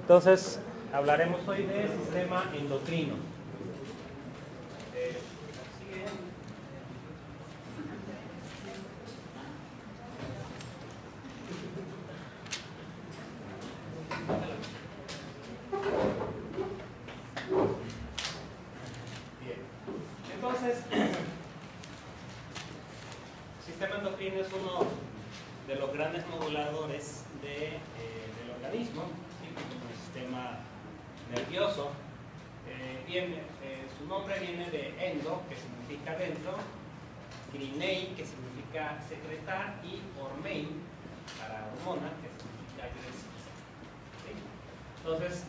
Entonces, hablaremos hoy de sistema endocrino. Bien. Entonces, el sistema endocrino es uno de los grandes moduladores del organismo, ¿sí? Como el sistema nervioso. Su nombre viene de endo, que significa dentro, crinei, que significa secretar, y hormei, para hormona, que significa agresir. ¿Sí? Entonces,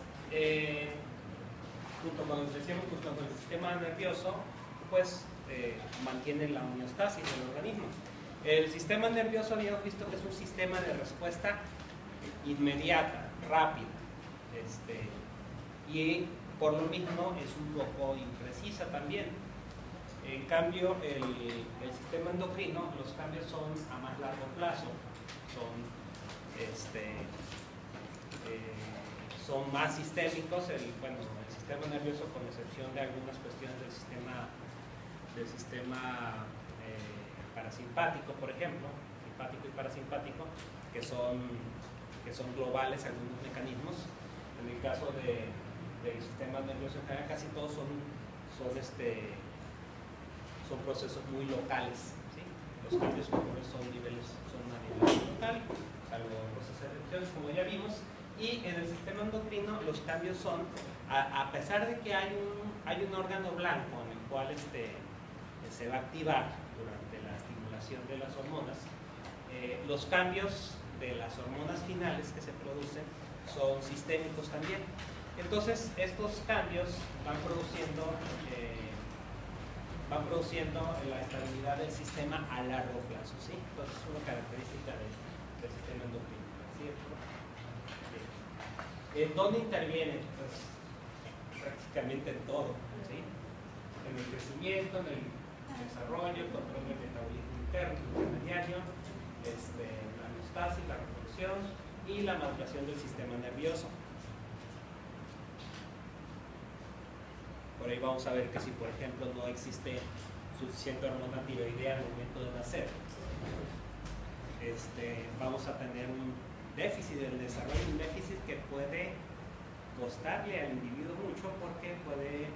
junto con el sistema nervioso, pues mantiene la homeostasis del organismo. El sistema nervioso habíamos visto que es un sistema de respuesta inmediata, rápida, y por lo mismo es un poco imprecisa también. En cambio, el sistema endocrino, los cambios son a más largo plazo, son más sistémicos. El sistema nervioso, con excepción de algunas cuestiones del sistema parasimpático, por ejemplo, simpático y parasimpático, que son globales algunos mecanismos. En el caso del sistema nervioso en general, casi todos son procesos muy locales, ¿sí? Los cambios son a nivel local, salvo procesos de erupciones, como ya vimos. Y en el sistema endocrino los cambios son, a pesar de que hay un órgano blanco en el cual se va a activar durante la estimulación de las hormonas, los cambios de las hormonas finales que se producen son sistémicos también. Entonces, estos cambios van produciendo la estabilidad del sistema a largo plazo, ¿sí? Entonces, es una característica del sistema endocrino, ¿cierto? ¿En dónde interviene? Pues, prácticamente en todo, ¿sí? En el crecimiento, en el desarrollo, el control del metabolismo interno, intermediario, la homeostasis, la reproducción y la maduración del sistema nervioso. Por ahí vamos a ver que si, por ejemplo, no existe suficiente hormona tiroidea al momento de nacer, vamos a tener un déficit del desarrollo, un déficit que puede costarle al individuo mucho, porque puede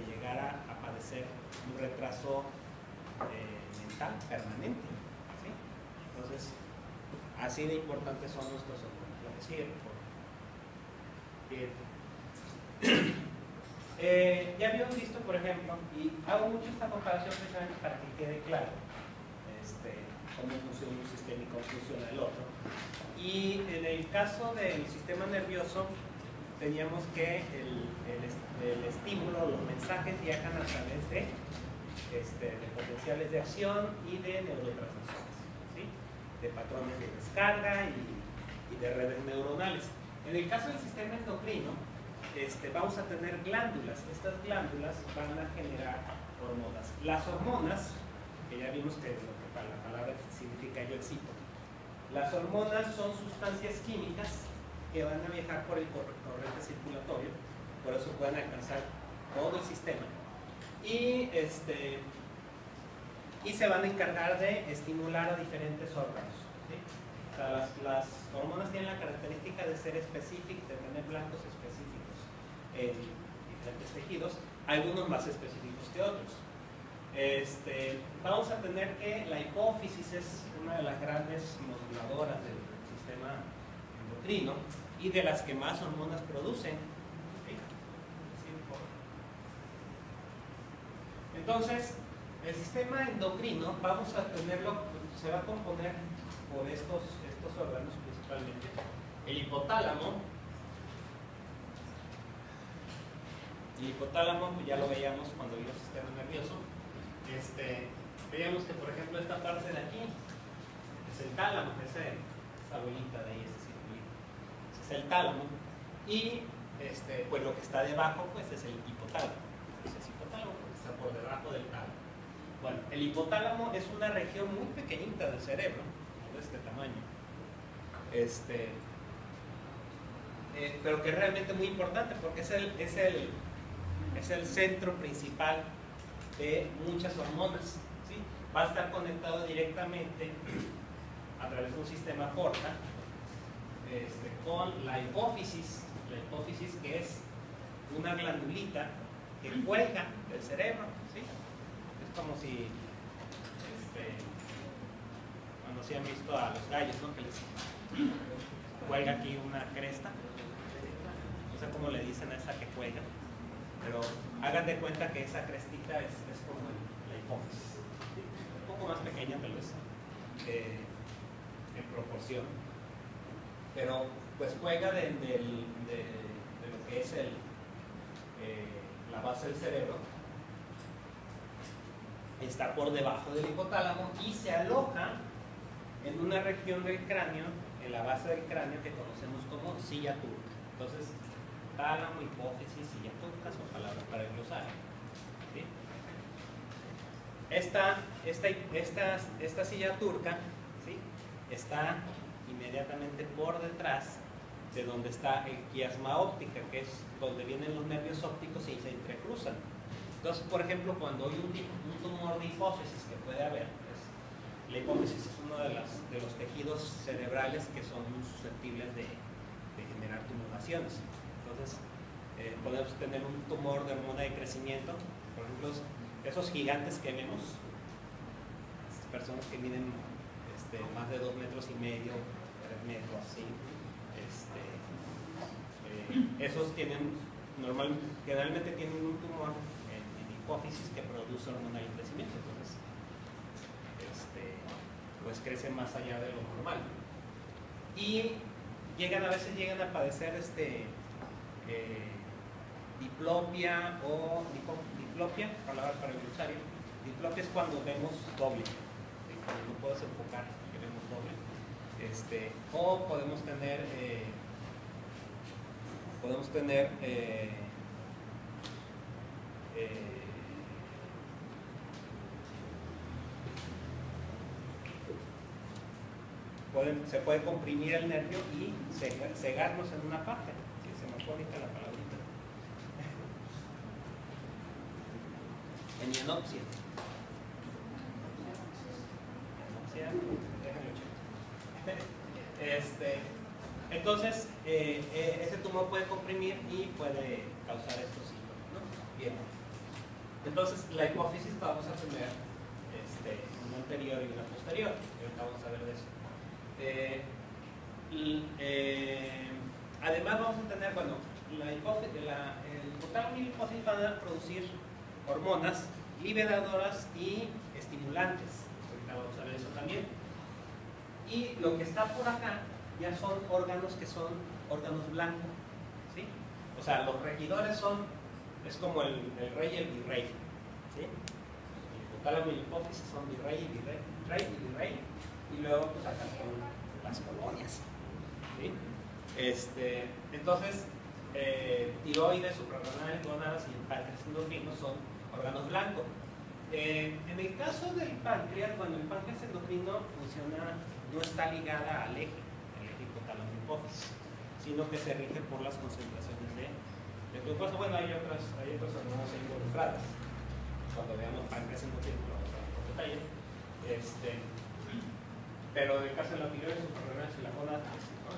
llegar a padecer un retraso mental permanente, ¿sí? Entonces, así de importantes son nuestros hormonas. Bien. Ya habíamos visto, por ejemplo, y hago mucho esta comparación precisamente para que quede claro cómo funciona un sistema y cómo funciona el otro. Y en el caso del sistema nervioso, teníamos que el estímulo, los mensajes viajan a través de potenciales de acción y de neurotransmisores, ¿sí? De patrones de descarga y de redes neuronales. En el caso del sistema endocrino, vamos a tener glándulas. Estas glándulas van a generar hormonas. Las hormonas, que ya vimos que lo que para la palabra significa yo excito. Las hormonas son sustancias químicas que van a viajar por el torrente circulatorio, por eso pueden alcanzar todo el sistema. Y se van a encargar de estimular a diferentes órganos, ¿sí? O sea, las hormonas tienen la característica de ser específicas, de tener blancos específicos en diferentes tejidos, algunos más específicos que otros. Vamos a tener que la hipófisis es una de las grandes moduladoras del sistema endocrino y de las que más hormonas producen. ¿Sí? Entonces, el sistema endocrino, vamos a tenerlo, se va a componer por estos órganos principalmente. El hipotálamo. El hipotálamo, ya lo veíamos cuando vimos el sistema nervioso. Veíamos que, por ejemplo, esta parte de aquí es el tálamo, esa bolita de ahí, ese circulito. Ese es el tálamo. Y pues lo que está debajo, pues es el hipotálamo. Ese es hipotálamo porque está por debajo del tálamo. Bueno, el hipotálamo es una región muy pequeñita del cerebro, de este tamaño. pero que es realmente muy importante porque es el centro principal de muchas hormonas, ¿sí? Va a estar conectado directamente a través de un sistema porta con la hipófisis, que es una glandulita que cuelga del cerebro, ¿sí? Es como si cuando se han visto a los gallos, ¿no? Que les cuelga aquí una cresta, no sé cómo le dicen a esa que cuelga, pero hagan de cuenta que esa crestita es como la hipófisis, ¿sí? Un poco más pequeña tal vez en proporción, pero pues juega de lo que es la base del cerebro. Está por debajo del hipotálamo y se aloja en una región del cráneo, en la base del cráneo que conocemos como silla turca. Entonces, tálamo, hipófisis, silla turca son palabras para glosar, ¿sí? Esta silla turca, ¿sí? Está inmediatamente por detrás de donde está el quiasma óptica, que es donde vienen los nervios ópticos y se entrecruzan. Entonces, por ejemplo, cuando hay un tumor de hipófisis que puede haber, la hipófisis es uno de los tejidos cerebrales que son muy susceptibles de generar tumoraciones. Entonces, podemos tener un tumor de hormona de crecimiento, por ejemplo, esos gigantes que vemos, personas que miden más de 2,5 metros, 3 metros, así. Esos tienen, generalmente tienen un tumor en hipófisis que produce hormona de crecimiento, entonces pues crecen más allá de lo normal. Y a veces llegan a padecer diplopia o diplopia, palabra para el glosario. Diplopia es cuando vemos doble, ¿sí? Cuando no puedes enfocar que vemos doble. O podemos tener se puede comprimir el nervio y cegarnos en una parte. ¿Sí? Se me fue ahorita la palabrita. Hemianopsia. Entonces, ese tumor puede comprimir y puede causar estos síntomas, ¿no? Bien. Entonces, la hipófisis vamos a tener una anterior y una posterior. Y ahorita vamos a ver de eso. Además vamos a tener, bueno, el hipotálamo y la hipófisis van a producir hormonas liberadoras y estimulantes. Ahorita vamos a ver eso también. Y lo que está por acá ya son órganos que son órganos blancos, ¿sí? O sea, los regidores es como el rey y el virrey, ¿sí? El hipotálamo y la hipófisis son virrey y virrey. Y luego pues acá son las colonias, ¿sí? Entonces, tiroides, suprarrenales, gónadas y el páncreas endocrino son órganos blancos. En el caso del páncreas, bueno, el páncreas endocrino no está ligada al eje hipotálamo-hipófisis, sino que se rige por las concentraciones de glucosa. Bueno, hay otras hormonas involucradas. Cuando veamos páncreas endocrino lo vamos a ver por detalle. Pero en el caso de la tiroides, suprarrenales y la gónada, ¿no?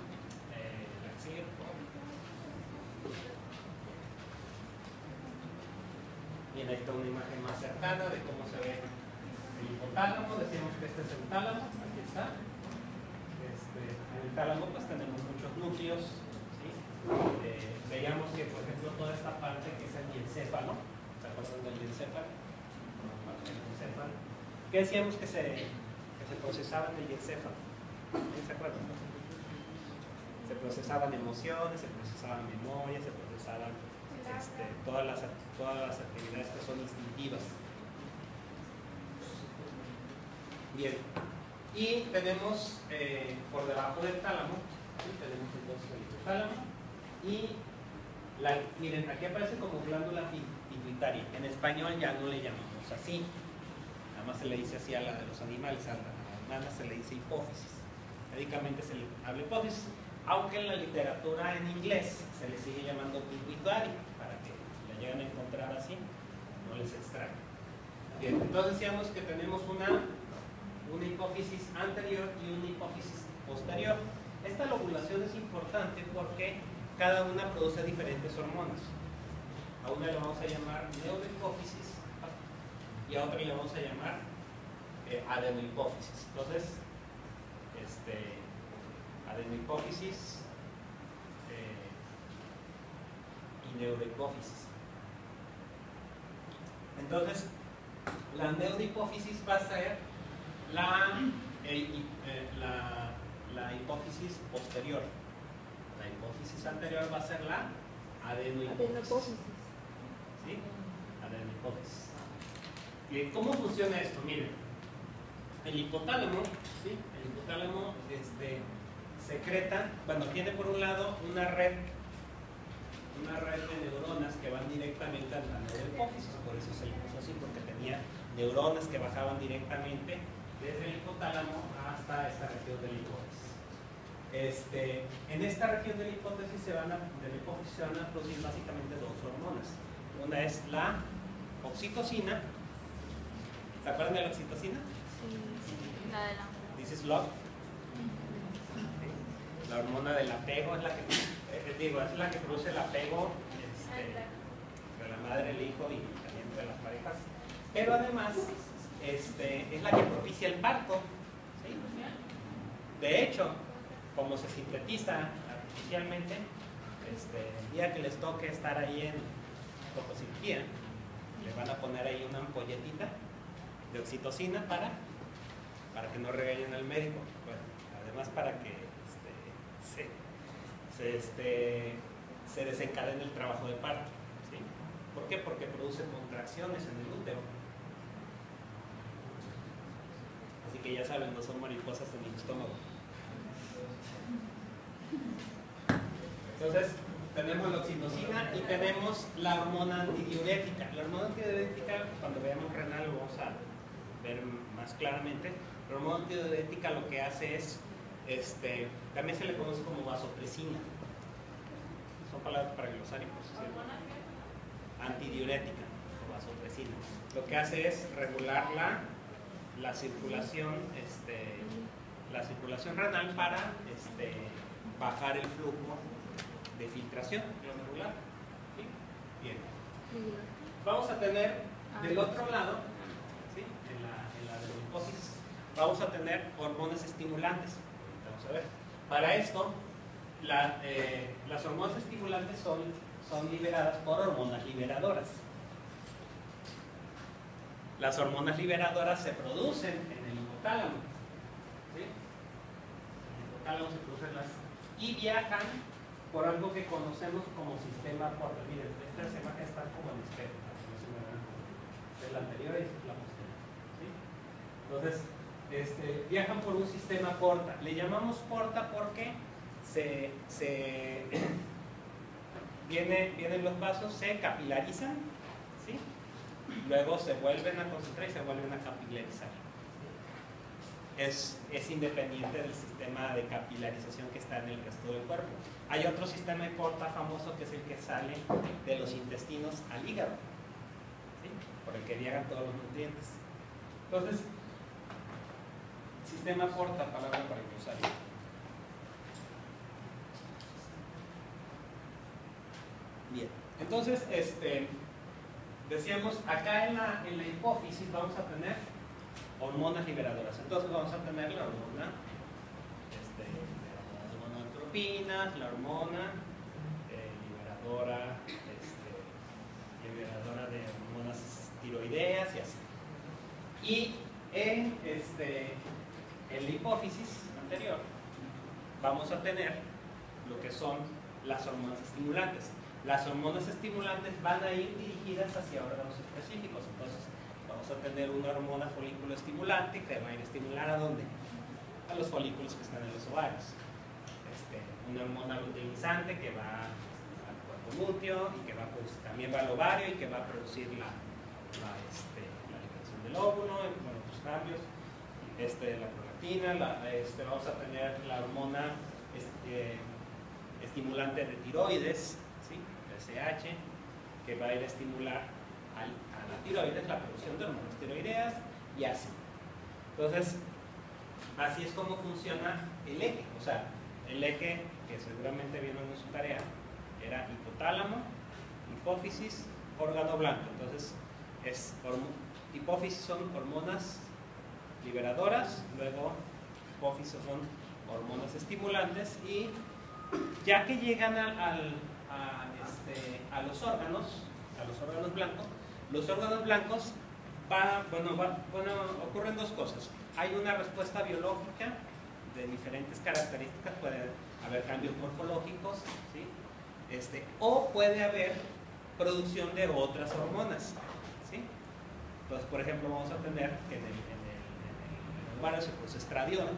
Bien, ahí está una imagen más cercana de cómo se ve el hipotálamo. Decíamos que este es el tálamo, aquí está. En el tálamo pues tenemos muchos núcleos, ¿sí? Veíamos que, por ejemplo, toda esta parte que es el diencéfalo, ¿se acuerdan del diencéfalo? ¿Qué decíamos que se procesaba en el diencéfalo? ¿Se acuerdan? Se procesaban emociones, se procesaban memorias, se procesaban todas las actividades que son instintivas. Bien, y tenemos por debajo del tálamo, ¿sí? Tenemos entonces el hipotálamo y miren, aquí aparece como glándula pituitaria. En español ya no le llamamos así, nada más se le dice así a la de los animales, a la humana se le dice hipófisis. Médicamente se le habla hipófisis, aunque en la literatura en inglés se le sigue llamando pituitary, para que la lleguen a encontrar así, no les extrañe. Bien, entonces decíamos que tenemos una hipófisis anterior y una hipófisis posterior. Esta lobulación es importante porque cada una produce diferentes hormonas. A una le vamos a llamar neurohipófisis y a otra le vamos a llamar adenohipófisis. Entonces, adenohipófisis y neurohipófisis. Entonces, la neurohipófisis va a ser la hipófisis posterior. La hipófisis anterior va a ser la adenohipófisis. ¿Sí? Adenohipófisis. ¿Cómo funciona esto? Miren, el hipotálamo, ¿sí? El hipotálamo secreta, bueno, tiene por un lado una red de neuronas que van directamente a la neurohipófisis, por eso se le puso así, porque tenía neuronas que bajaban directamente desde el hipotálamo hasta esta región de la hipófisis. En esta región de la hipófisis se van a producir básicamente dos hormonas. Una es la oxitocina. ¿Se acuerdan de la oxitocina? Sí, la de la... This is love. La hormona del apego es la que produce el apego entre la madre, el hijo y también entre las parejas. Pero además es la que propicia el parto. ¿Sí? De hecho, como se sintetiza artificialmente, el día que les toque estar ahí en fotocirugía, le van a poner ahí una ampolletita de oxitocina para que no regañen al médico. Bueno, además para que se desencadene el trabajo de parto. ¿Sí? ¿Por qué? Porque produce contracciones en el útero. Así que ya saben, no son mariposas en el estómago. Entonces, tenemos la oxitocina y tenemos la hormona antidiurética. La hormona antidiurética, cuando veamos renal, lo vamos a ver más claramente. La hormona antidiurética lo que hace es, también se le conoce como vasopresina. Son palabras para glosarios. Antidiurética o vasopresina. Lo que hace es regular la circulación renal para bajar el flujo de filtración glomerular. ¿Sí? Bien. Vamos a tener del otro lado, ¿sí? en la adenohipófisis, vamos a tener hormonas estimulantes. Vamos a ver. Para esto, las hormonas estimulantes son liberadas por hormonas liberadoras. Las hormonas liberadoras se producen en el hipotálamo. ¿Sí? En el hipotálamo se producen y viajan por algo que conocemos como sistema porta. Miren, esta imagen está como en espejo, es la anterior y esta es la posterior. ¿Sí? Entonces, viajan por un sistema porta. Le llamamos porta porque vienen los vasos, se capilarizan, ¿sí? Luego se vuelven a concentrar y se vuelven a capilarizar. Es independiente del sistema de capilarización que está en el resto del cuerpo. Hay otro sistema de porta famoso que es el que sale de los intestinos al hígado, ¿sí? Por el que viajan todos los nutrientes. Entonces, sistema porta, palabra para el glosario. Bien, entonces, decíamos, acá en la hipófisis vamos a tener hormonas liberadoras. Entonces vamos a tener la hormona gonadotropina, la hormona liberadora de hormonas tiroideas y así. Y en la hipófisis anterior vamos a tener lo que son las hormonas estimulantes. Las hormonas estimulantes van a ir dirigidas hacia órganos específicos. Entonces vamos a tener una hormona folículo estimulante que va a ir a estimular ¿a dónde? A los folículos que están en los ovarios. Una hormona luteinizante que va al cuerpo lúteo y que va a producir, también va al ovario y que va a producir la liberación del óvulo, bueno, los cambios, la prolactina, vamos a tener la hormona estimulante de tiroides, ¿sí? TSH, que va a ir a estimular a la tiroides, la producción de hormonas tiroideas y así. Entonces, así es como funciona el eje. O sea, el eje que seguramente vieron en su tarea era hipotálamo, hipófisis, órgano blanco. Entonces, hipófisis son hormonas liberadoras, luego hipófisis son hormonas estimulantes, y ya que llegan a los órganos blancos, los órganos blancos ocurren dos cosas. Hay una respuesta biológica de diferentes características, puede haber cambios morfológicos, ¿sí? O puede haber producción de otras hormonas, ¿sí? Entonces, por ejemplo, vamos a tener que en el ovario se produce estradiol,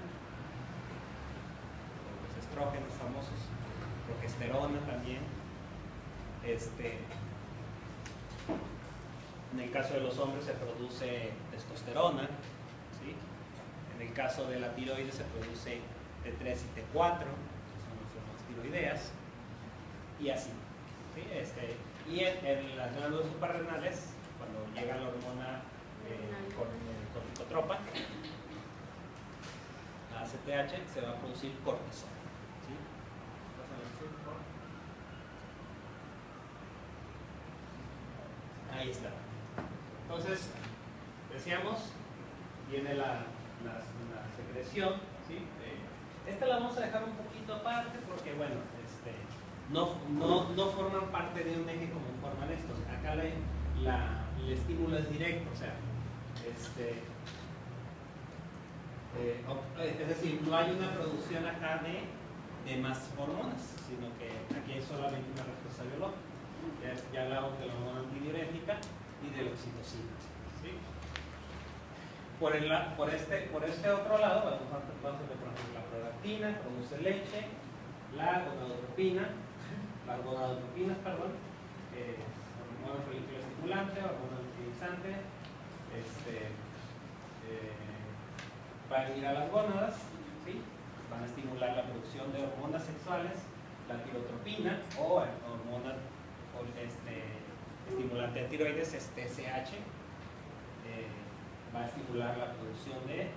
los estrógenos famosos, progesterona también. En el caso de los hombres se produce testosterona, ¿sí? En el caso de la tiroides se produce T3 y T4, que son las hormonas tiroideas, y así, ¿sí? Y en las glándulas suprarrenales, cuando llega la hormona corticotropa, la ACTH, se va a producir cortisol, ¿sí? Ahí está. Entonces, decíamos, viene la secreción, ¿sí? Esta la vamos a dejar un poquito aparte porque, bueno, no forman parte de un eje como forman estos. Acá el estímulo es directo, o sea, es decir, no hay una producción acá de más hormonas, sino que aquí hay solamente una respuesta biológica. Ya hablamos de la hormona antidiurética y de la oxitocina, ¿sí? Por este otro lado, vamos a ver, por ejemplo, la prolactina produce leche, la gonadotropina, hormona folículo estimulante, hormona luteinizante, van a ir a las gónadas, ¿sí? Van a estimular la producción de hormonas sexuales, la tirotropina o hormona estimulante de tiroides, es TSH, va a estimular la producción de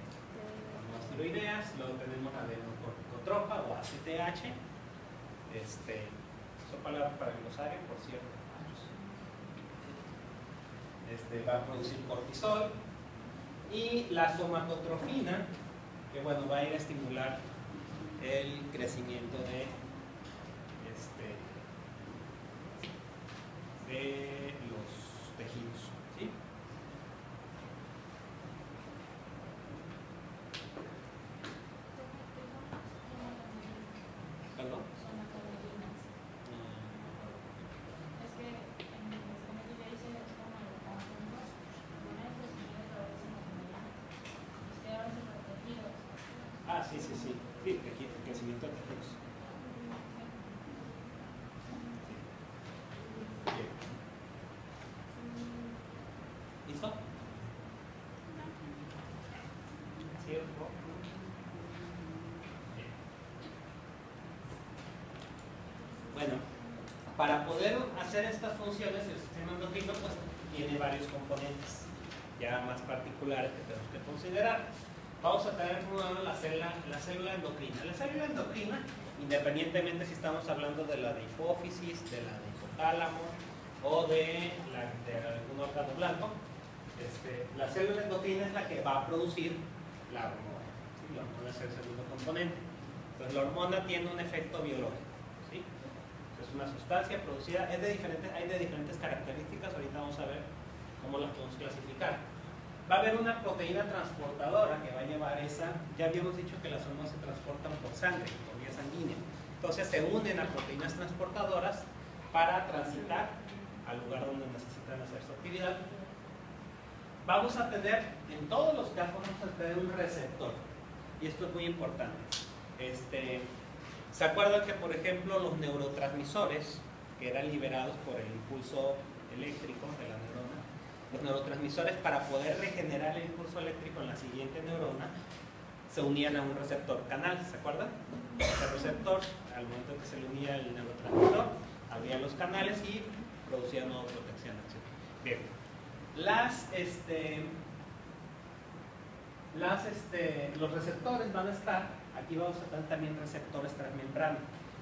hormonas tiroideas. Luego tenemos la adenocorticotropa o ACTH, son palabras para el glosario, por cierto. Va a producir cortisol, y la somatotrofina, que bueno, va a ir a estimular el crecimiento de los tejidos, ¿sí? ¿Perdón? Es que en los que yo hice es como el conjunto, Sí, el crecimiento de tejidos. Bien. ¿Listo? ¿Sí? Bien. Bueno, para poder hacer estas funciones, el sistema endocrino pues tiene varios componentes ya más particulares que tenemos que considerar. Vamos a tener primero la célula endocrina. La célula endocrina, independientemente si estamos hablando de la de hipófisis, de la de hipotálamo o de algún órgano blanco, la célula endocrina es la que va a producir la hormona, ¿sí? La hormona es el segundo componente. Entonces la hormona tiene un efecto biológico, ¿sí? Es una sustancia producida, hay de diferentes características. Ahorita vamos a ver cómo las podemos clasificar. Va a haber una proteína transportadora que va a llevar esa. Ya habíamos dicho que las hormonas se transportan por sangre, por vía sanguínea. Entonces se unen a proteínas transportadoras para transitar al lugar donde necesitan hacer su actividad. Vamos a tener, en todos los casos, vamos a tener un receptor. Y esto es muy importante. ¿Se acuerdan que, por ejemplo, los neurotransmisores que eran liberados por el impulso eléctrico de la neurona, los neurotransmisores, para poder regenerar el impulso eléctrico en la siguiente neurona, se unían a un receptor canal, ¿se acuerdan? Ese receptor, al momento que se le unía el neurotransmisor, abría los canales y producía nueva protección. Bien, los receptores van a estar, aquí vamos a tener también receptores transmembrana,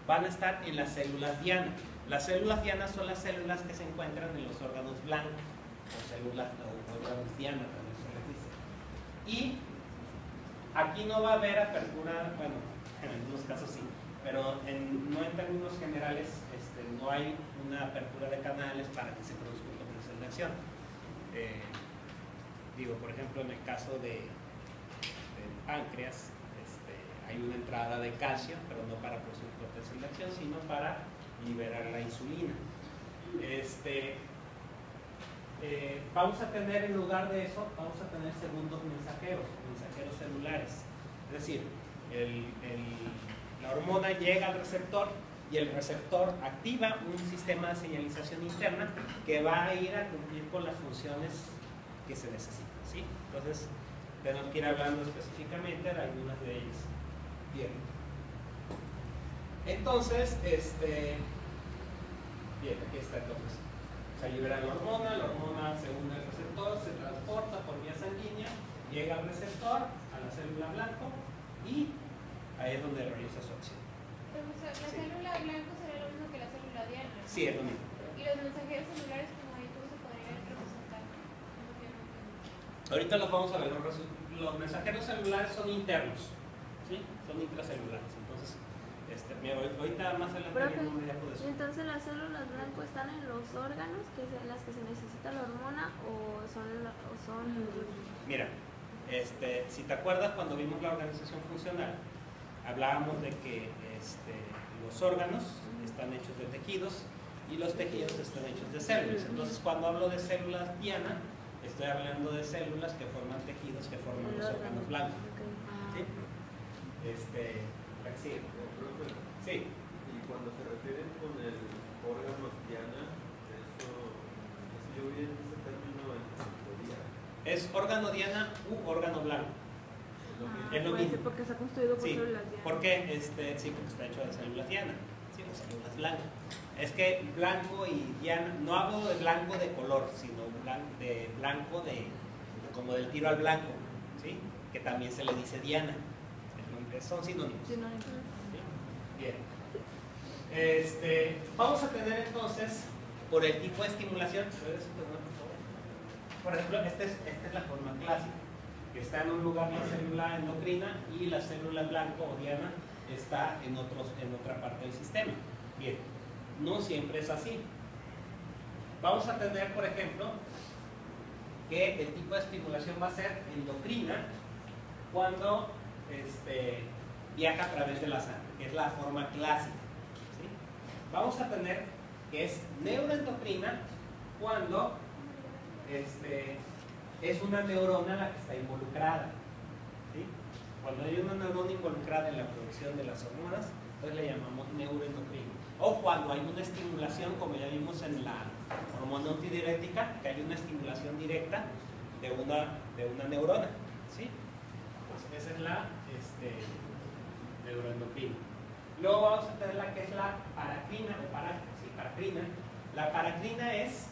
van a estar en las células diana. Las células diana son las células que se encuentran en los órganos blancos, o células o órganos diana también se les dice. Y aquí no va a haber apertura, bueno, en algunos casos sí, pero no en términos generales, no hay una apertura de canales para que se produzca un potencial de acción. Digo, por ejemplo, en el caso del páncreas, hay una entrada de calcio, pero no para producir potencial de acción, sino para liberar la insulina. Vamos a tener, en lugar de eso, vamos a tener segundos mensajeros celulares. Es decir, la hormona llega al receptor y el receptor activa un sistema de señalización interna que va a ir a cumplir con las funciones que se necesitan, ¿sí? Entonces, tenemos que ir hablando específicamente de algunas de ellas. Bien. Entonces, bien, aquí está entonces. Se libera la hormona se une al receptor, se transporta por vía sanguínea, llega al receptor, a la célula blanco, y ahí es donde realiza su acción. Profesor, ¿la célula blanco será lo mismo que la célula diana? Sí, es lo mismo. ¿Y los mensajeros celulares como ahí cómo se podrían representar? Ahorita los vamos a ver. Los mensajeros celulares son internos, ¿sí? Son intracelulares. Entonces, mira, ahorita más adelante viene un ejemplo de eso. Entonces, ¿las células blanco están en los órganos en las que se necesita la hormona o son... Mira, si te acuerdas cuando vimos la organización funcional, hablábamos de que los órganos están hechos de tejidos y los tejidos están hechos de células. Entonces, cuando hablo de células diana, estoy hablando de células que forman tejidos que forman los órganos blancos. ¿Sí? Sí. Sí. Y cuando se refieren con el órgano diana, eso yo vi en ese término en psicología. ¿Es órgano diana u órgano blanco? Es lo mismo. Porque está construido por células diana. ¿Por qué? Sí, porque está hecho de células diana. Sí, o células blancas. Es que blanco y diana, no hablo de blanco de color, sino de blanco como del tiro al blanco, ¿sí? Que también se le dice diana. Son sinónimos. ¿Sí? Bien. Vamos a tener entonces, por el tipo de estimulación, por ejemplo, esta es la forma clásica, que está en un lugar la célula endocrina y la célula blanco o diana está en otra parte del sistema. Bien, no siempre es así. Vamos a tener, por ejemplo, que el tipo de estimulación va a ser endocrina cuando viaja a través de la sangre, que es la forma clásica, ¿sí? Vamos a tener que es neuroendocrina cuando es una neurona la que está involucrada, ¿sí? Cuando hay una neurona involucrada en la producción de las hormonas, entonces le llamamos neuroendocrina. O cuando hay una estimulación, como ya vimos en la hormona antidiurética, que hay una estimulación directa de una neurona, ¿sí? Pues esa es la neuroendocrina. Luego vamos a tener la que es la paracrina o paracrina. La paracrina es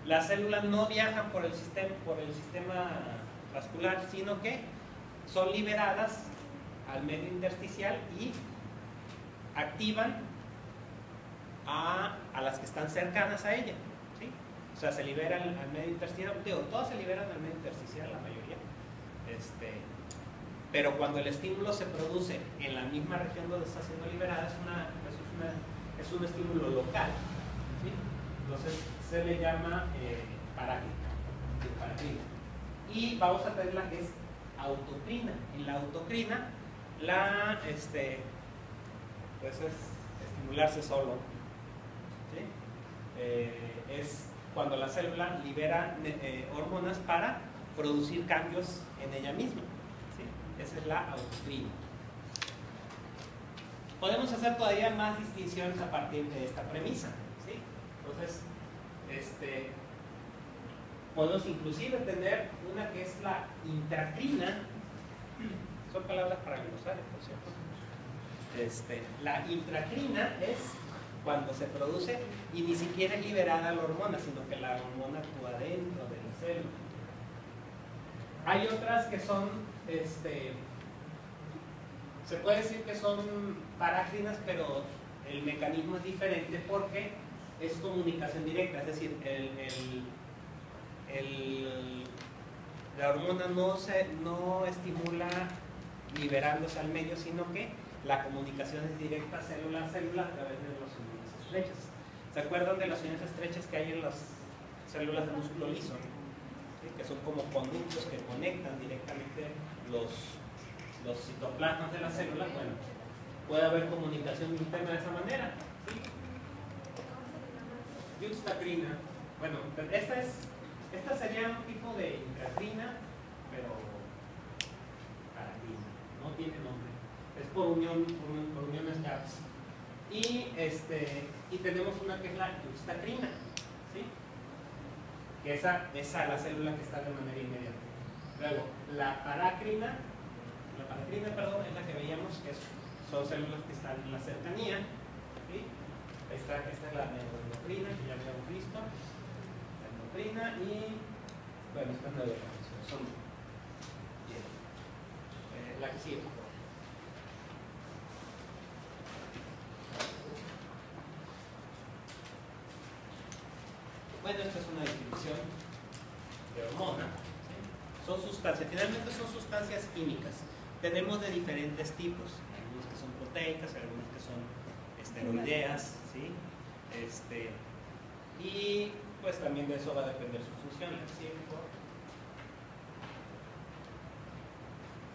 las células no viajan por el sistema vascular, sino que son liberadas al medio intersticial y activan a las que están cercanas a ella, ¿sí? O sea, se liberan al medio intersticial, todas se liberan al medio intersticial, la mayoría. Pero cuando el estímulo se produce en la misma región donde está siendo liberada, es un estímulo local, ¿sí? Entonces se le llama paracrina. Y vamos a tener la que es autocrina. En la autocrina, pues es estimularse solo, ¿sí? Es cuando la célula libera hormonas para producir cambios en ella misma. Esa es la autocrina. Podemos hacer todavía más distinciones a partir de esta premisa, ¿sí? Entonces, podemos inclusive tener una que es la intracrina Son palabras para glosar, por cierto. La intracrina es cuando se produce y ni siquiera es liberada la hormona, sino que la hormona actúa dentro de la célula. Hay otras que son, se puede decir que son parácrinas, pero el mecanismo es diferente porque es comunicación directa, es decir, la hormona no estimula liberándose al medio, sino que la comunicación es directa célula a célula a través de las uniones estrechas. ¿Se acuerdan de las uniones estrechas que hay en las células de músculo liso? ¿Sí? Que son como conductos que conectan directamente los citoplasmas de la célula. Bueno, puede haber comunicación interna de esa manera. ¿Sí? Yuxtacrina. Bueno, esta sería un tipo de intracrina, pero paracrina. No tiene nombre. Es por uniones GAPS. Y tenemos una que es la yuxtacrina, ¿sí? Que esa es la célula que está de manera inmediata. Luego, la paracrina, es la que veíamos, que son células que están en la cercanía, ¿sí? Esta es la neuroendocrina, que ya habíamos visto. La endocrina y, bueno, esta es la son bien. La que sigue. Bueno, esta es una definición de hormona. ¿Sí? Son sustancias, finalmente son sustancias químicas. Tenemos de diferentes tipos, algunas que son proteicas, algunas que son esteroideas, ¿sí? Y pues también de eso va a depender su función.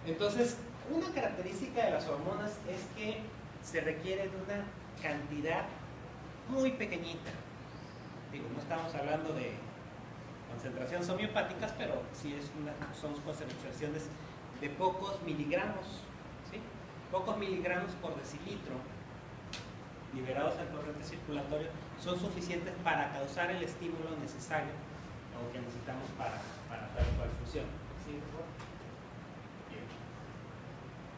Entonces, una característica de las hormonas es que se requiere de una cantidad muy pequeñita. Digo, no estamos hablando de concentraciones homeopáticas, pero sí son concentraciones de pocos miligramos, ¿sí? Pocos miligramos por decilitro liberados al torrente circulatorio son suficientes para causar el estímulo necesario o que necesitamos para tal cual función. ¿Sí? Bien.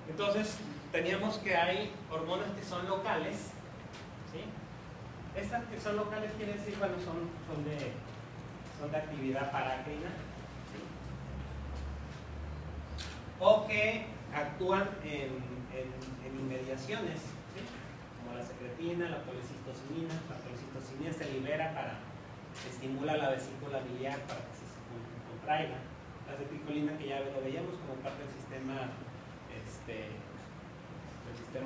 Entonces, teníamos que hay hormonas que son locales, ¿sí? Estas que son locales quiere decir, bueno, son de actividad paracrina, ¿sí? O que actúan en inmediaciones, ¿sí? Como la secretina, la colecistocinina. La colecistocinina se libera estimula la vesícula biliar para que se contraiga. La acetilcolina, que ya lo veíamos como parte del sistema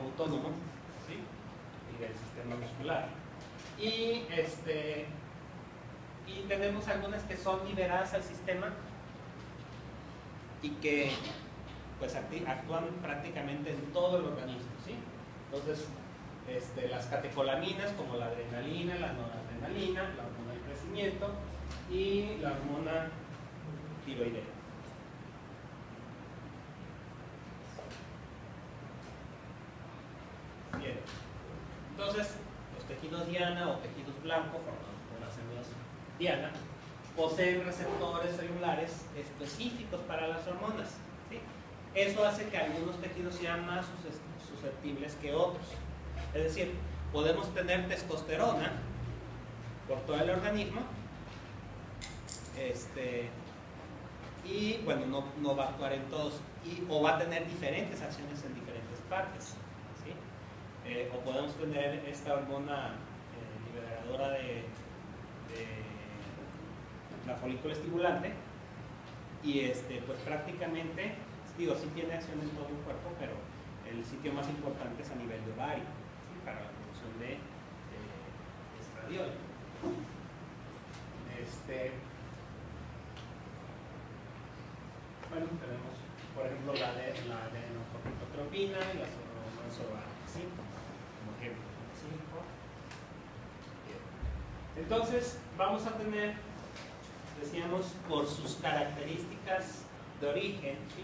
autónomo, ¿sí? Y del sistema muscular. Y tenemos algunas que son liberadas al sistema y que pues actúan prácticamente en todo el organismo, ¿sí? Entonces, las catecolaminas como la adrenalina, la noradrenalina, la hormona del crecimiento y la hormona tiroidea. Bien. Entonces, los tejidos diana o tejidos blancos formados por las células diana poseen receptores celulares específicos para las hormonas, ¿sí? Eso hace que algunos tejidos sean más susceptibles que otros. Es decir, podemos tener testosterona por todo el organismo y bueno, no va a actuar en todos o va a tener diferentes acciones en diferentes partes, ¿sí? O podemos tener esta hormona liberadora de la folícula estimulante y pues prácticamente, digo, sí tiene acción en todo el cuerpo, pero el sitio más importante es a nivel de ovario, ¿sí? Para la producción de estradiol. Bueno, tenemos por ejemplo la adenocorticotropina y las hormonas soroanas, ¿sí? Como ejemplo. ¿Sí? Entonces vamos a tener, decíamos, por sus características de origen, ¿sí?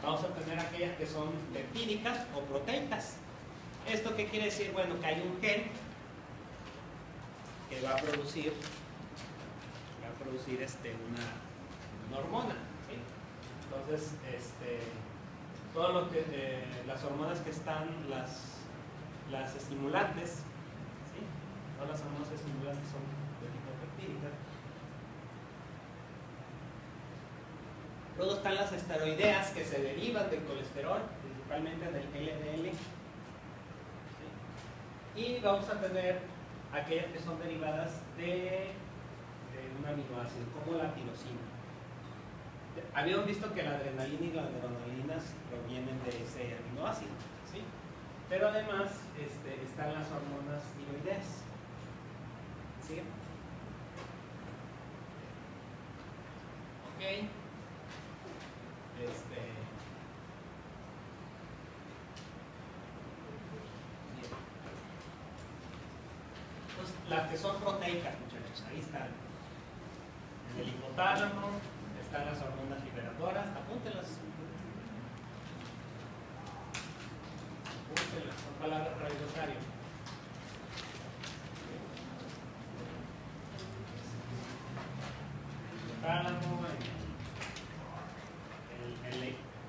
Vamos a tener aquellas que son peptídicas o proteicas. ¿Esto qué quiere decir? Bueno, que hay un gen que va a producir una hormona, ¿sí? Entonces, todo lo que, las hormonas que están, las estimulantes, ¿sí? Todas las hormonas estimulantes son de tipo peptídicas. Luego están las esteroideas que se derivan del colesterol, principalmente del LDL. ¿Sí? Y vamos a tener aquellas que son derivadas de un aminoácido, como la tirosina. Habíamos visto que la adrenalina y la adrenalinas provienen de ese aminoácido, ¿sí? Pero además están las hormonas tiroideas. ¿Sí? Ok. Bien. Entonces, las que son proteicas, muchachos, ahí están. En el hipotálamo están las hormonas liberadoras, apúntelas. Apúntelas, son palabras para el glosario. Hipotálamo,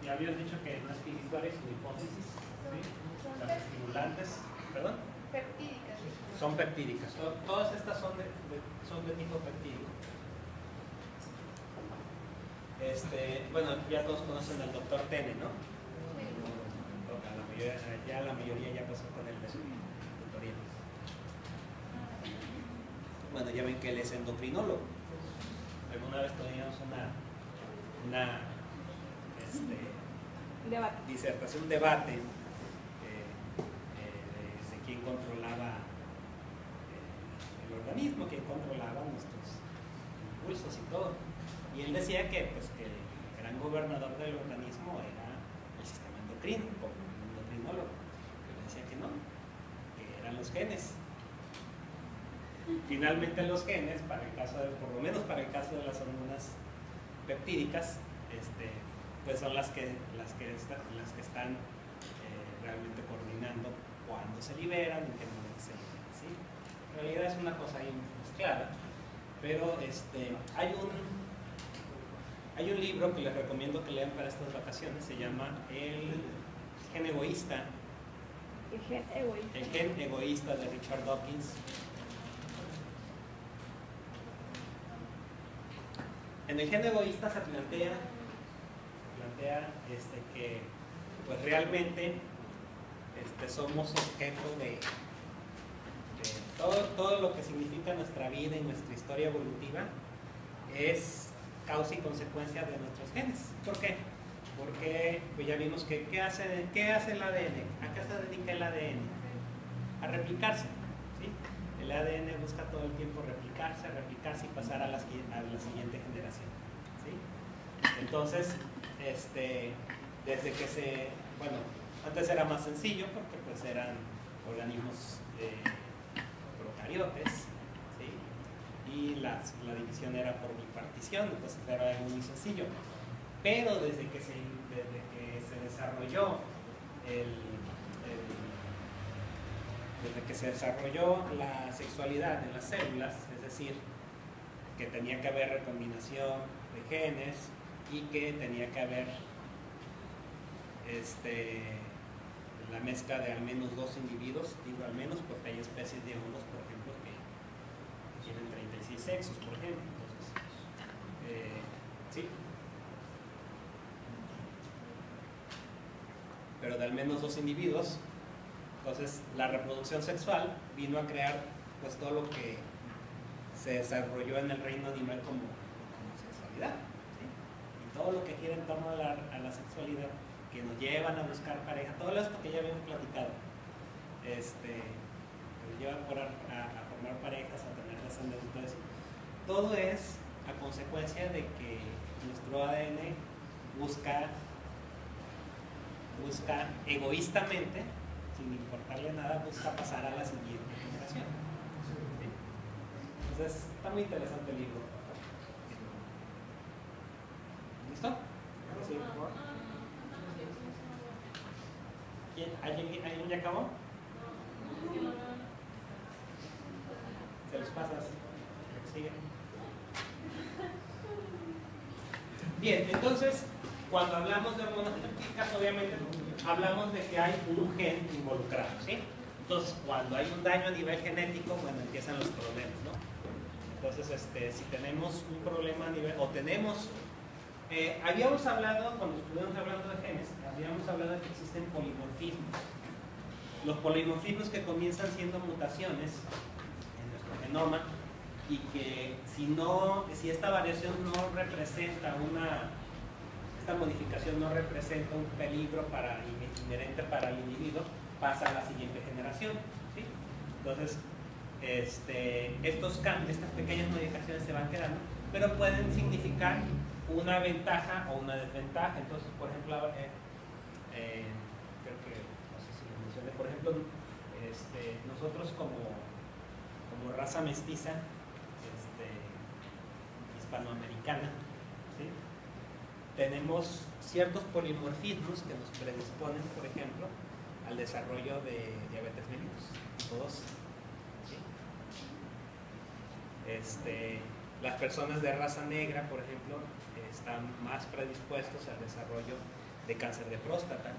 ya habías dicho que no es espiritual, es una hipótesis. ¿Sí? Las estimulantes, ¿perdón? Peptídicas. Son peptídicas. Todas estas son de tipo peptídico. Bueno, ya todos conocen al doctor Tene, ¿no? La mayoría ya pasó con él de su tutoría. Bueno, ya ven que él es endocrinólogo. Alguna vez teníamos una disertación, debate de quién controlaba el organismo, quién controlaba nuestros impulsos y todo. Y él decía que el gran gobernador del organismo era el sistema endocrino, como un endocrinólogo. Pero decía que no, que eran los genes. Finalmente los genes, por lo menos para el caso de las hormonas peptídicas, pues son las que están realmente coordinando cuándo se liberan, en qué momento se liberan, ¿sí? En realidad es una cosa ahí mezclada, pero hay un libro que les recomiendo que lean para estas vacaciones, se llama El gen egoísta. El gen egoísta. El gen egoísta de Richard Dawkins. En el gen egoísta se plantea que pues realmente somos objeto de todo lo que significa nuestra vida y nuestra historia evolutiva es causa y consecuencia de nuestros genes. ¿Por qué? Porque pues ya vimos que ¿qué hace el ADN? ¿A qué se dedica el ADN? A replicarse, ¿sí? El ADN busca todo el tiempo replicarse y pasar a la siguiente generación, ¿sí? Entonces, desde que antes era más sencillo porque pues eran organismos procariotes, ¿sí? Y la división era por bipartición, entonces era algo muy sencillo. Pero desde que se desarrolló la sexualidad en las células, es decir, que tenía que haber recombinación de genes y que tenía que haber la mezcla de al menos 2 individuos, digo al menos porque hay especies de hongos, por ejemplo, que tienen 36 sexos, por ejemplo. Entonces, sí. Pero de al menos 2 individuos. Entonces, la reproducción sexual vino a crear pues todo lo que se desarrolló en el reino animal como sexualidad, ¿sí? Y todo lo que gira en torno a la sexualidad, que nos llevan a buscar pareja, todo esto que ya habíamos platicado, nos llevan a formar parejas, a tener descendencia, todo eso. Todo es a consecuencia de que nuestro ADN busca egoístamente, sin importarle nada, busca pasar a la siguiente generación. ¿Sí? Entonces, está muy interesante el libro. ¿Listo? ¿Sí? ¿Alguien ya acabó? Se los pasas. Sigue. Bien, entonces cuando hablamos de hormonas péptidas, obviamente hablamos de que hay un gen involucrado, ¿sí? Entonces, cuando hay un daño a nivel genético, bueno, empiezan los problemas, ¿no? Entonces, si tenemos un problema a nivel, o tenemos, habíamos hablado, cuando estuvimos hablando de genes, habíamos hablado de que existen polimorfismos. Los polimorfismos que comienzan siendo mutaciones en nuestro genoma y que si esta variación no representa esta modificación no representa un peligro inherente para el individuo, pasa a la siguiente generación, ¿sí? Entonces, estos cambios, estas pequeñas modificaciones se van quedando, pero pueden significar una ventaja o una desventaja. Entonces, por ejemplo, creo que, no sé si lo mencioné, por ejemplo, nosotros como raza mestiza hispanoamericana, ¿sí? Tenemos ciertos polimorfismos que nos predisponen, por ejemplo, al desarrollo de diabetes mellitus tipo 2. ¿Sí? Las personas de raza negra, por ejemplo, están más predispuestos al desarrollo de cáncer de próstata.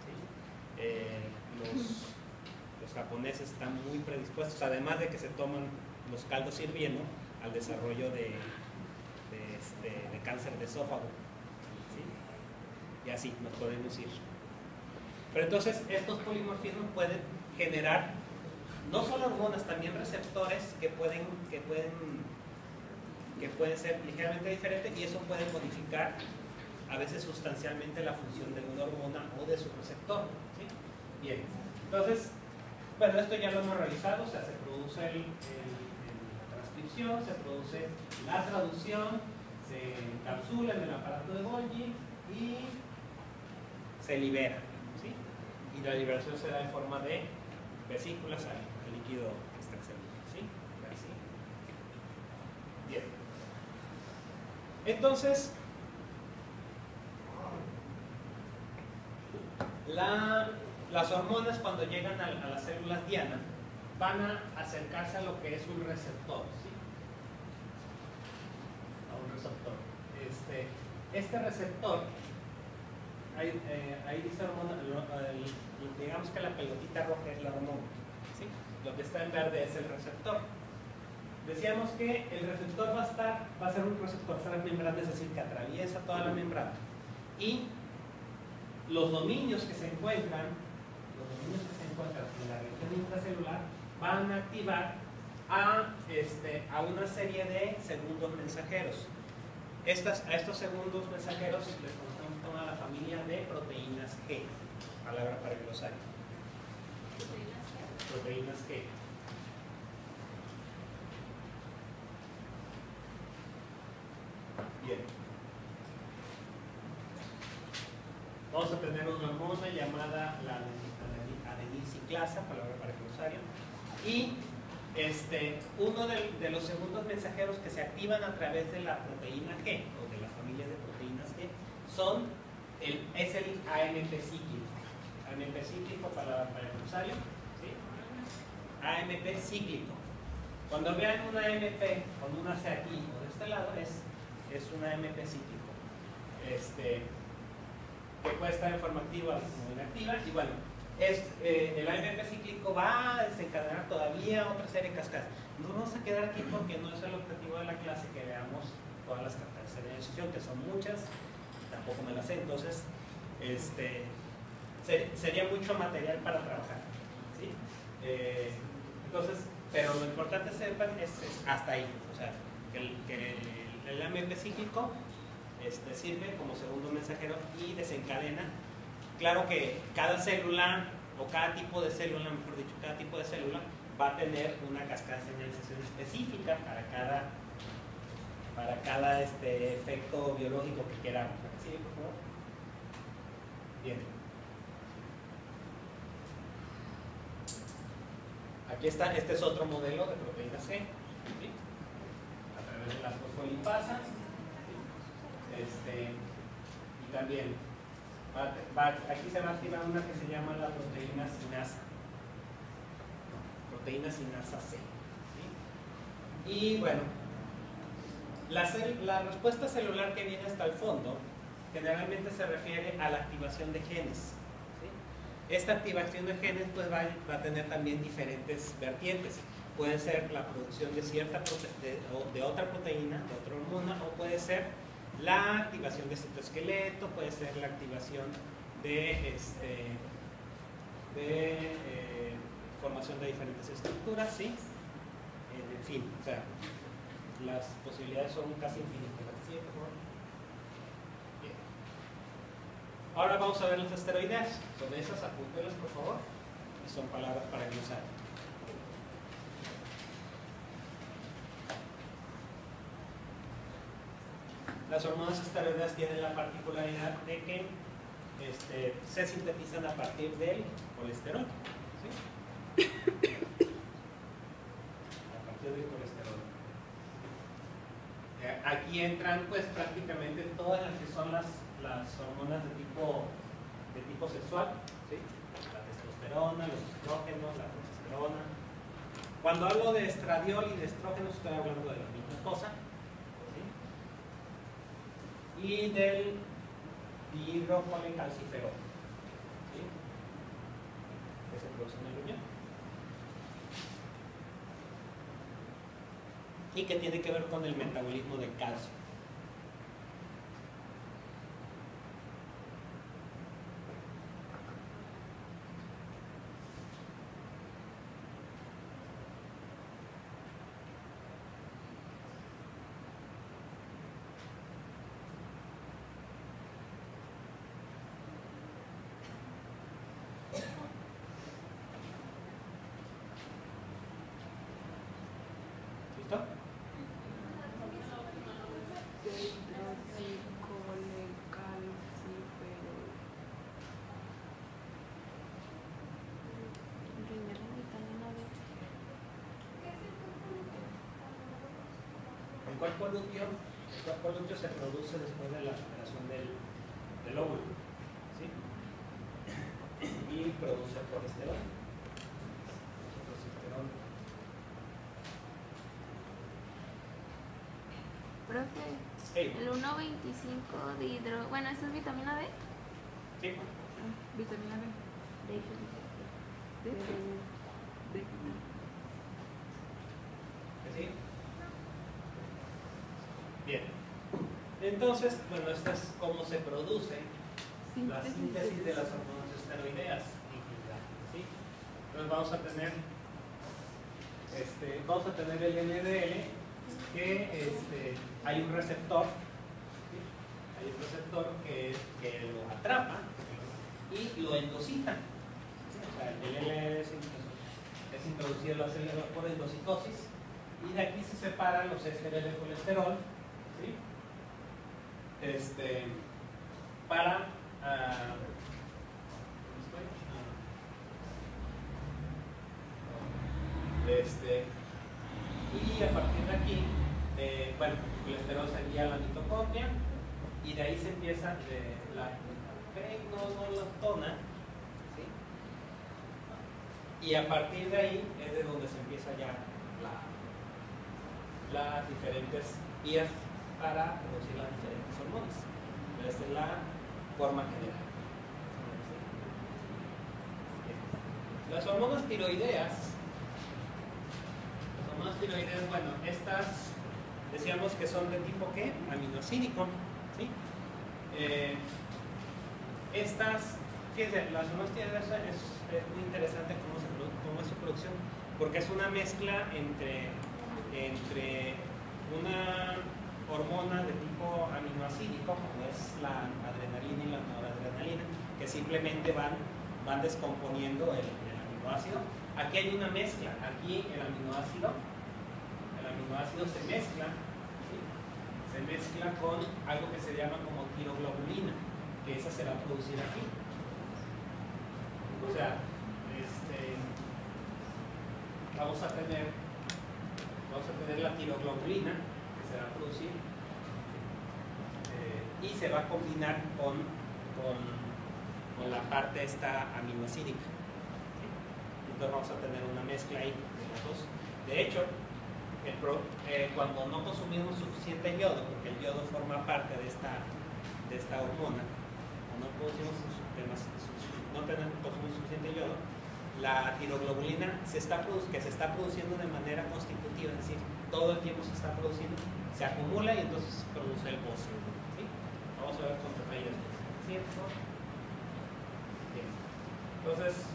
¿Sí? Los japoneses están muy predispuestos, además de que se toman los caldos hirviendo, al desarrollo de cáncer de esófago. ¿Sí? Y así nos podemos ir. Pero entonces estos polimorfismos pueden generar no solo hormonas, también receptores que pueden ser ligeramente diferentes, y eso puede modificar a veces sustancialmente la función de una hormona o de su receptor. ¿Sí? Bien, entonces, bueno, esto ya lo hemos realizado, o sea, se produce la transcripción, se produce la traducción, se encapsula en el aparato de Golgi y se libera. ¿Sí? Y la liberación se da en forma de vesículas al líquido extracelular. ¿Sí? Así. Bien. Entonces, las hormonas, cuando llegan a las células diana, van a acercarse a lo que es un receptor. ¿Sí? A un receptor. Este receptor, ahí dice hormona, digamos que la pelotita roja es la hormona. ¿Sí? Lo que está en verde es el receptor. Decíamos que el receptor va a ser un receptor transmembrana, es decir, que atraviesa toda la membrana. Y los dominios que se encuentran en la región intracelular van a activar a una serie de segundos mensajeros. A estos segundos mensajeros les conocemos como la familia de proteínas G, palabra para el glosario. Proteínas G. Bien. Vamos a tener una hormona llamada la adenilciclasa, palabra para el glosario. Y uno de los segundos mensajeros que se activan a través de la proteína G, o de la familia de proteínas G, es el AMP cíclico. AMP cíclico, palabra para el glosario. ¿Sí? AMP cíclico. Cuando vean una AMP con una C aquí o de este lado, es una AMP cíclico. Que puede estar en forma activa o inactiva, y bueno, el AMP cíclico va a desencadenar todavía otra serie de cascadas. Nos vamos a quedar aquí porque no es el objetivo de la clase que veamos todas las cascadas de señalización, que son muchas, tampoco me las sé, entonces sería mucho material para trabajar. ¿Sí? Entonces, pero lo importante sepan es hasta ahí, o sea, que el AMP cíclico sirve como segundo mensajero y desencadena. Claro que cada célula, o cada tipo de célula, mejor dicho, cada tipo de célula va a tener una cascada de señalización específica para cada efecto biológico que queramos. ¿Sí, por favor? Bien. Aquí está, este es otro modelo de proteína C, ¿sí? A través de las fosfolipasas. Y también aquí se va a activar una que se llama la proteína sinasa. Proteína sinasa C. ¿Sí? Y bueno, la respuesta celular que viene hasta el fondo generalmente se refiere a la activación de genes. ¿Sí? Esta activación de genes pues va a tener también diferentes vertientes. Puede ser la producción de de otra proteína, de otra hormona, o puede ser la activación de citoesqueleto, puede ser la activación de formación de diferentes estructuras, ¿sí? En fin, o sea, las posibilidades son casi infinitas. ¿Sí, por favor? Bien. Ahora vamos a ver las esteroideas. Son esas, apúntelas por favor. Y son palabras para glosar. Las hormonas esteroideas tienen la particularidad de que se sintetizan a partir del colesterol. ¿Sí? A partir del colesterol. Aquí entran pues prácticamente todas las que son las hormonas de tipo sexual, ¿sí? La testosterona, los estrógenos, la progesterona. Cuando hablo de estradiol y de estrógenos estoy hablando de la misma cosa, ¿sí? Y del dihidrocolecalciferol, ¿sí? Que se produce en el riñón y que tiene que ver con el metabolismo del calcio. ¿Listo? El cuerpo lúteo se produce después de la generación del óvulo, ¿sí? Y produce progesterona. Profe, Hey. el 1.25 de hidro... Bueno, ¿esa es vitamina D? Sí. Vitamina B. ¿Sí? Bien. Entonces, bueno, esta es cómo se produce la síntesis de las hormonas esteroideas. ¿Sí? Entonces vamos a tener el NDL, que hay un receptor, ¿sí? Hay un receptor que lo atrapa y lo endocita. O sea, el NDL es introducido en la célula por endocitosis y de aquí se separan los ésteres de colesterol, ¿sí? Para y a partir de aquí, bueno, el colesterol se envía a la mitocondria y de ahí se empieza la pregnenoloctona, ¿sí? Y a partir de ahí es de donde se empieza ya las diferentes vías para producir las diferentes hormonas. Esta es la forma general. Las hormonas tiroideas, bueno, estas decíamos que son de tipo ¿qué? Aminoácido, ¿sí? Estas, fíjense, las hormonas tiroideas es muy interesante cómo es su producción, porque es una mezcla entre una hormona de tipo aminoácido, como es la adrenalina y la noradrenalina, que simplemente van descomponiendo el aminoácido. Aquí hay una mezcla, aquí el aminoácido se mezcla, ¿sí? Se mezcla con algo que se llama como tiroglobulina, que esa se va a producir aquí. O sea, vamos a tener la tiroglobulina que se va a producir y se va a combinar con la parte esta aminoácidica, ¿sí? Entonces vamos a tener una mezcla ahí de los dos. De hecho, cuando no consumimos suficiente yodo, porque el yodo forma parte de de esta hormona, o no producimos no tenemos consumo suficiente de yodo, la tiroglobulina que se está produciendo de manera constitutiva, es decir, todo el tiempo se está produciendo, se acumula y entonces produce el bocio. ¿Sí? Vamos a ver con detalle después. ¿Cierto? Bien. Entonces,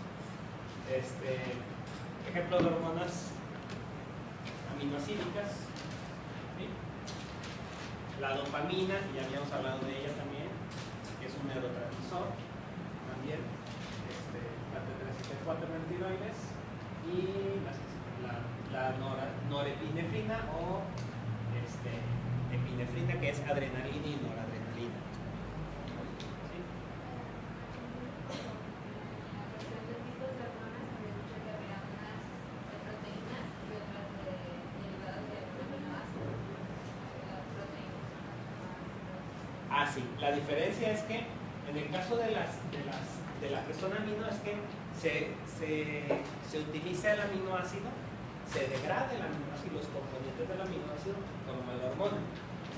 ejemplo de hormonas aminoácidicas. ¿Sí? La dopamina, ya habíamos hablado de ella también, que es un neurotransmisor, también, la T3/4-tiroides, y la norepinefrina o epinefrina, que es adrenalina y noradrenalina. ¿Sí? Ah, sí. La diferencia es que en el caso de la persona amino es que se utiliza el aminoácido, se degrada el aminoácido, los componentes del aminoácido como la hormona.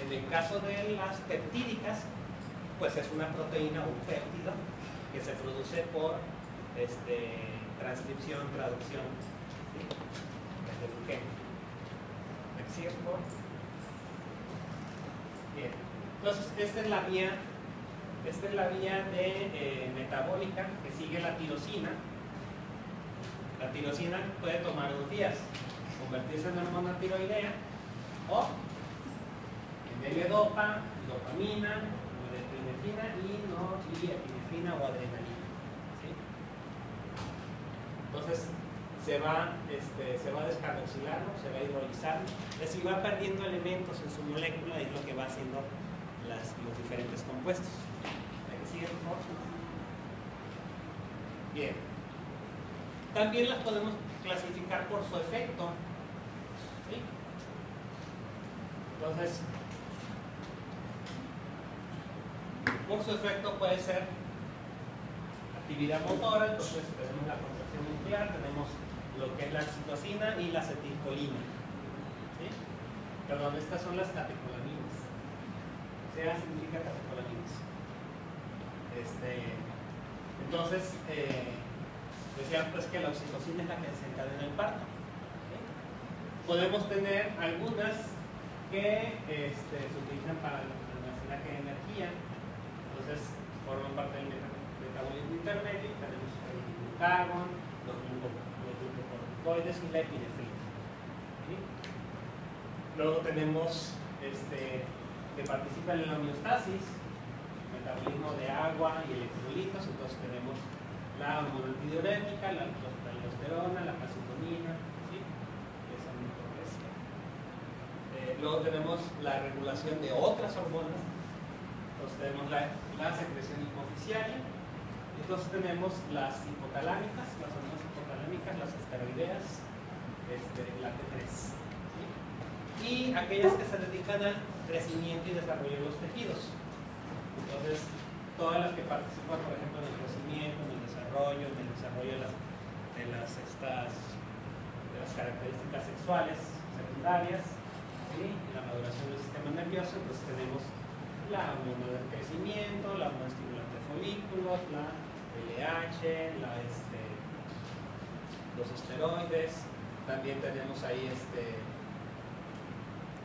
En el caso de las peptídicas, pues es una proteína o un péptido que se produce por transcripción, traducción, ¿sí? Desde el gen. ¿Me explico? Bien. Entonces, esta es la vía metabólica que sigue la tirosina. La tirosina puede tomar 2 vías: convertirse en hormona tiroidea o en L-dopa, dopamina, norepinefrina y epinefrina o adrenalina. ¿Sí? Entonces se va descarboxilando, se va hidrolizando, es decir, va perdiendo elementos en su molécula y es lo que va haciendo los diferentes compuestos. ¿Sigue, por favor? Bien. También las podemos clasificar por su efecto. ¿Sí? Entonces, por su efecto puede ser actividad motora, entonces tenemos la contracción nuclear, tenemos lo que es la oxitocina y la acetilcolina. ¿Sí? Perdón, estas son las catecolaminas. CA significa catecolaminas. Entonces, decía pues que la oxitocina es la que desencadena el parto. ¿Sí? Podemos tener algunas que se utilizan para el almacenaje de energía, entonces forman parte del metabolismo intermedio. Tenemos el glucagón, los glucocorticoides y la epinefrina. ¿Sí? Luego tenemos que participan en la homeostasis, metabolismo de agua y electrolitos. Entonces tenemos la hormona antidiurética, la aldosterona, la calcitonina, ¿sí? Esa micropresión. Luego tenemos la regulación de otras hormonas. Entonces tenemos la secreción hipoficiaria. Entonces tenemos las hipotalámicas, las hormonas hipotalámicas, las esteroideas, la T3. ¿Sí? Y aquellas que se dedican al crecimiento y desarrollo de los tejidos. Entonces, todas las que participan, por ejemplo, en el crecimiento, en el desarrollo de las características sexuales secundarias, ¿sí? Y la maduración del sistema nervioso, pues tenemos la hormona del crecimiento, la hormona estimulante de folículos, la LH, los esteroides. También tenemos ahí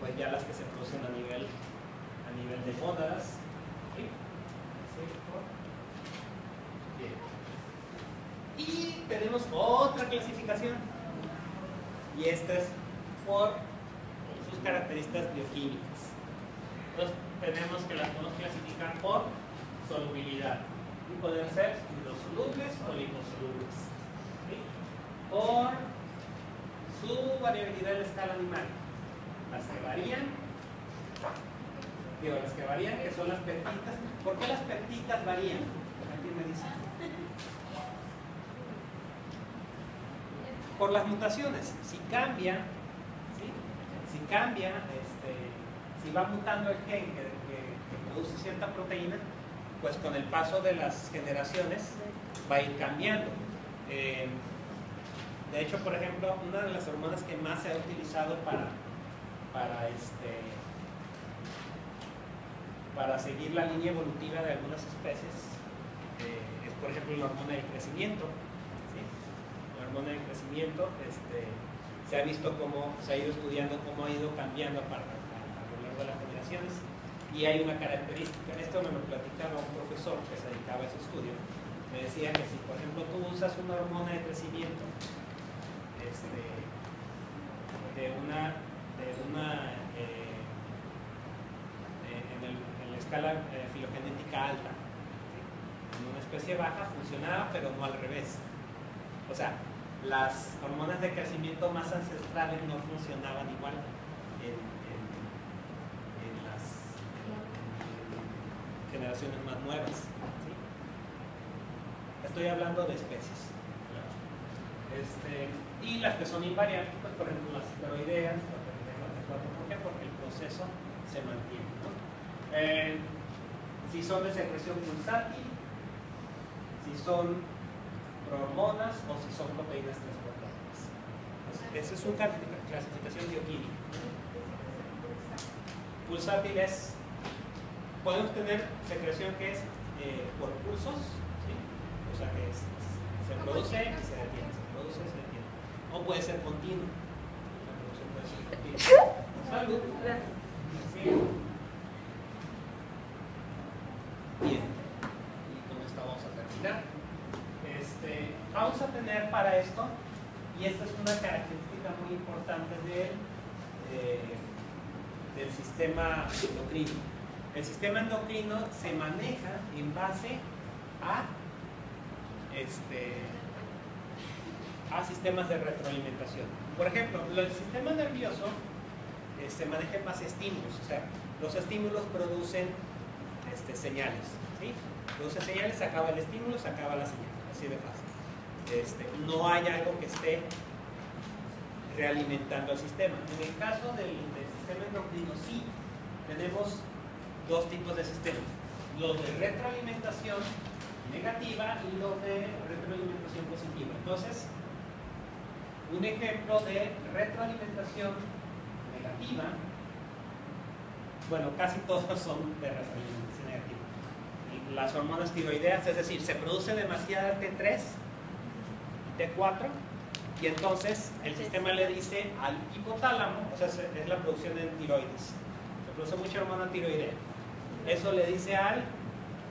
pues ya las que se producen a nivel de gónadas. ¿Sí? Bien. Y tenemos otra clasificación, y esta es por sus características bioquímicas. Entonces tenemos que las podemos clasificar por solubilidad, y pueden ser hidrosolubles o liposolubles. ¿Sí? Por su variabilidad en la escala animal. Las que varían, que son las peptitas. ¿Por qué las peptitas varían? ¿Alguien me dice? Por las mutaciones. Si cambia, ¿sí? Si va mutando el gen que produce cierta proteína, pues con el paso de las generaciones va a ir cambiando. De hecho, por ejemplo, una de las hormonas que más se ha utilizado para para seguir la línea evolutiva de algunas especies, es por ejemplo la hormona del crecimiento. ¿Sí? La hormona del crecimiento se ha visto cómo se ha ido estudiando cómo ha ido cambiando a lo largo de las generaciones, y hay una característica. Esto me lo platicaba un profesor que se dedicaba a ese estudio. Me decía que si por ejemplo tú usas una hormona de crecimiento en la escala filogenética alta, ¿sí? En una especie baja funcionaba, pero no al revés. O sea, las hormonas de crecimiento más ancestrales no funcionaban igual en las generaciones más nuevas. ¿Sí? Estoy hablando de especies. Y las que son invariantes, pues, por ejemplo las esteroideas, ¿por qué? Porque el proceso se mantiene, ¿no? Si son de secreción pulsátil, si son prohormonas o si son proteínas transportadoras. Esa es una clasificación bioquímica. Pulsátil es, podemos tener secreción que es por pulsos, ¿sí? O sea que se produce y se detiene, se produce y se detiene. O puede ser continuo. La producción puede ser continua. Salud. Sí. Bien. Y con esto vamos a terminar. Vamos a tener para esto, y esta es una característica muy importante del sistema endocrino. El sistema endocrino se maneja en base a sistemas de retroalimentación. Por ejemplo, el sistema nervioso se maneja en base a estímulos. O sea, los estímulos producen señales. ¿Sí? Producen señales, se acaba el estímulo, se acaba la señal. Así de fácil. No hay algo que esté realimentando el sistema. En el caso del sistema endocrino, sí, tenemos dos tipos de sistemas: los de retroalimentación negativa y los de retroalimentación positiva. Entonces, un ejemplo de retroalimentación negativa, bueno, casi todos son de retroalimentación negativa. Las hormonas tiroideas, es decir, se produce demasiada T3 y T4, y entonces el sistema le dice al hipotálamo, o sea, es la producción de tiroides, se produce mucha hormona tiroidea. Eso le dice al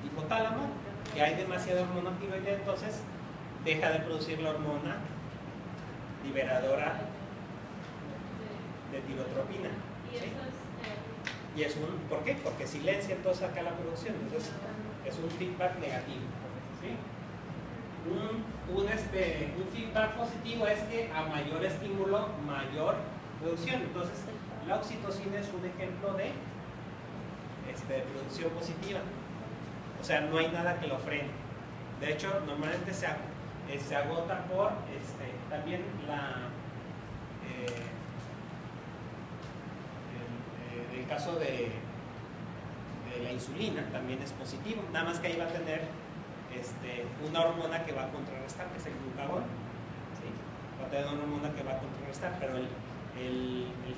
hipotálamo que hay demasiada hormona tiroidea, entonces deja de producir la hormona liberadora de tirotropina. ¿Sí? Y es ¿por qué? Porque silencia entonces acá la producción, entonces es un feedback negativo. ¿Sí? Un feedback positivo es que a mayor estímulo, mayor producción. Entonces, la oxitocina es un ejemplo de producción positiva. O sea, no hay nada que lo frene. De hecho, normalmente se agota por también el caso de la insulina también es positivo, nada más que ahí va a tener una hormona que va a contrarrestar, que es el glucagón. ¿Sí? Va a tener una hormona que va a contrarrestar, pero el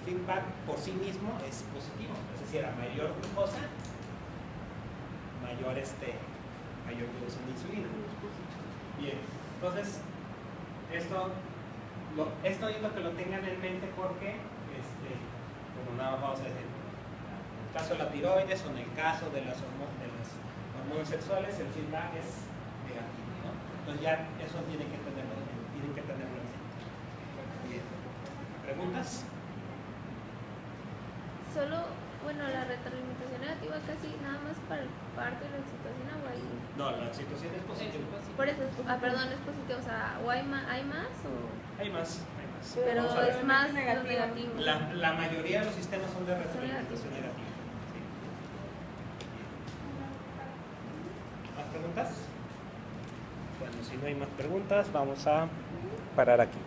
feedback por sí mismo es positivo, es decir, a mayor glucosa, mayor producción de insulina. Bien, entonces esto es lo que lo tengan en mente, porque como nada vamos a decir, en el caso de la tiroides o en el caso de las hormonas sexuales, el feedback es negativo, ¿no? Entonces ya eso tienen que tenerlo en mente. Bien. ¿Preguntas? Solo, bueno, la retroalimentación negativa casi nada más para el parto y la oxitocina, o hay... No, la oxitocina es positiva. Por eso, perdón, es positivo, o sea, o hay más o... Hay más. Pero Vamos a ver. es más negativo. La mayoría de los sistemas son de retroalimentación negativa. ¿Sí? ¿Más preguntas? Bueno, si no hay más preguntas, vamos a parar aquí.